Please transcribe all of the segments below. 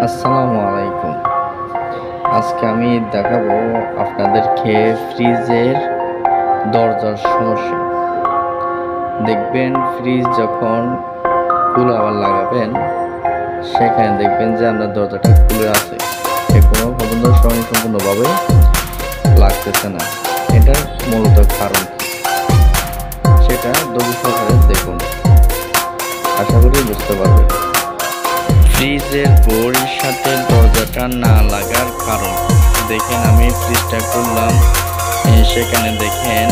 আসসালামু আলাইকুম। আজকে আমি দেখাবো আপনাদেরকে ফ্রিজের দরজার সমস্যা। দেখবেন ফ্রিজ যখন কুলার লাগাবেন, সেখানে দেখবেন যে আপনার দরজাটা খুলে আছে, এখনো পর্যন্ত স্বয়ংসম্পূর্ণভাবে লাগতেছে না। এটার মূলত কারণ কি, সেটা ধৈর্য সহকারে দেখুন, আশা করি বুঝতে পারবেন। ফ্রিজের বোর্ডের সাথে দরজাটা না লাগার কারণ দেখেন, আমি ফ্রিজটা করলাম, সেখানে দেখেন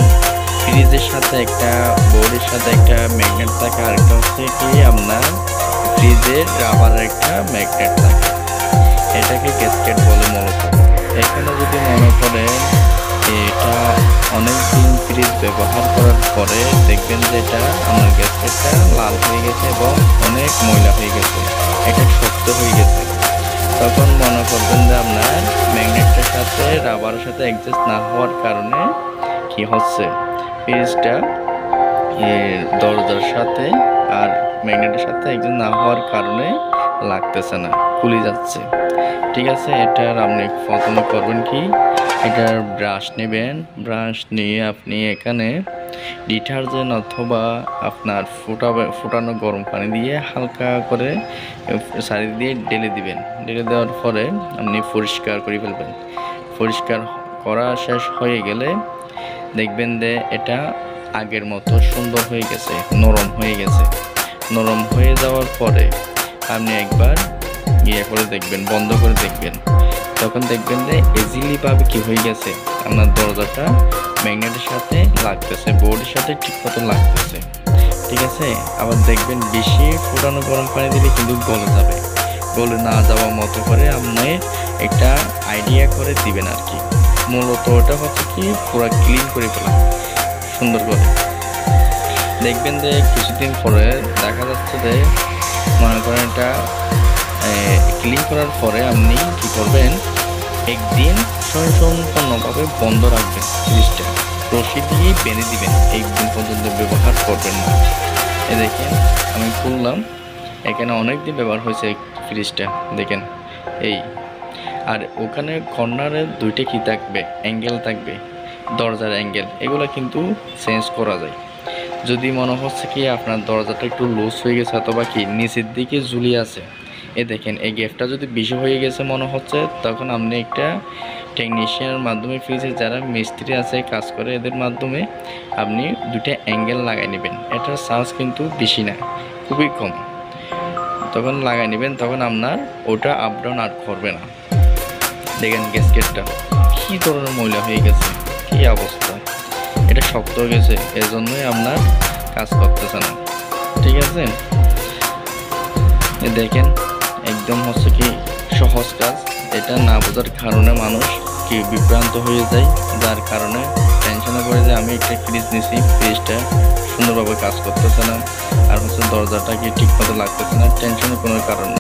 ফ্রিজের সাথে একটা বোর্ডের সাথে একটা ম্যাগনেট থাকে, আরেকটা হচ্ছে কি আপনার ফ্রিজের রাবারের একটা ম্যাগনেট থাকে, এটাকে গ্যাসকেট বলে মূলত। এখানে যদি মনে করেন এটা অনেকদিন ফ্রিজ ব্যবহার করার পরে দেখবেন যে এটা আপনার গ্যাসকেটটা লাল হয়ে গেছে এবং অনেক ময়লা হয়ে গেছে, এটা শক্ত হয়ে গেছে। তখন মনে করবেন যে আপনার ম্যাগনেটটার সাথে রাবারের সাথে অ্যাডজাস্ট না হওয়ার কারণে কি হচ্ছে, ফ্রিজটা দরজার সাথে আর ম্যাগনেটের সাথে অ্যাডজাস্ট না হওয়ার কারণে লাগতেছে না, খুলে যাচ্ছে। ঠিক আছে, এটার আপনি প্রথমে করবেন কি, এটার ব্রাশ নেবেন, ব্রাশ নিয়ে আপনি এখানে ডিটারজেন্ট অথবা আপনার ফুটানো গরম পানি দিয়ে হালকা করে সারি দিয়ে ঢেলে দিবেন। ঢেলে দেওয়ার পরে আপনি পরিষ্কার করে ফেলবেন। পরিষ্কার করা শেষ হয়ে গেলে দেখবেন যে এটা আগের মতো সুন্দর হয়ে গেছে, নরম হয়ে গেছে। নরম হয়ে যাওয়ার পরে আপনি একবার করে দেখবেন, বন্ধ করে দেখবেন, তখন দেখবেন যে ইজিলিভাবে কি হয়ে গেছে, আপনার দরজাটা ম্যাগনেটের সাথে লাগতেছে, বোর্ডের সাথে ঠিক মতো লাগতেছে। ঠিক আছে, আবার দেখবেন বেশি ফুটানো গরম পানি দিলে কিন্তু গলে যাবে, গলে না যাওয়ার মতো করে আপনি একটা আইডিয়া করে দিবেন আর কি। মূলত ওটা হচ্ছে কি, পুরো ক্লিন করে ফেলা সুন্দর করে। দেখবেন যে কিছুদিন পরে দেখা যাচ্ছে যে মনে করেন এটা ক্লিন করার পরে আপনি কি করবেন, একদিন স্বয়ংসম্পূর্ণভাবে বন্ধ রাখবেন ফ্রিজটা, রশি দিয়ে বেঁধে দিবেন, একদিন পর্যন্ত ব্যবহার করবেন না। এ দেখেন আমি খুললাম, এখানে অনেক দিন ব্যবহার হয়েছে ফ্রিজটা, দেখেন এই। আর ওখানে কর্নারে দুইটা কি থাকবে, অ্যাঙ্গেল থাকবে, দরজার অ্যাঙ্গেল, এগুলো কিন্তু চেঞ্জ করা যায়। যদি মনে হচ্ছে কি আপনার দরজাটা একটু লুজ হয়ে গেছে অথবা কি নিচের দিকে ঝুলিয়ে আছে, এ দেখেন এই গ্যাপটা যদি বেশি হয়ে গেছে মনে হচ্ছে, তখন আপনি একটা টেকনিশিয়ানের মাধ্যমে, ফ্রিজে যারা মিস্ত্রি আছে কাজ করে, এদের মাধ্যমে আপনি দুইটা অ্যাঙ্গেল লাগাই নেবেন। এটার চার্জ কিন্তু বেশি না, খুবই কম। তখন লাগাই নেবেন, তখন আপনার ওটা আপ ডাউন আর করবে না। দেখেন গ্যাসকেটটা কী ধরনের ময়লা হয়ে গেছে, কী অবস্থা, এটা শক্ত হয়ে গেছে, এজন্যই আপনার কাজ করতেছে না। ঠিক আছে, দেখেন একদম হচ্ছে কি সহজ কাজ। এটা না বোঝার কারণে মানুষ কি বিভ্রান্ত হয়ে যায়, যার কারণে টেনশনে পড়ে যায়। আমি একটা ফ্রিজ নিছি, ফ্রিজটা সুন্দরভাবে কাজ করতেছে না, আর হচ্ছে দরজাটা কি ঠিক মতো লাগতেছে না, টেনশনের কোনো কারণ নেই।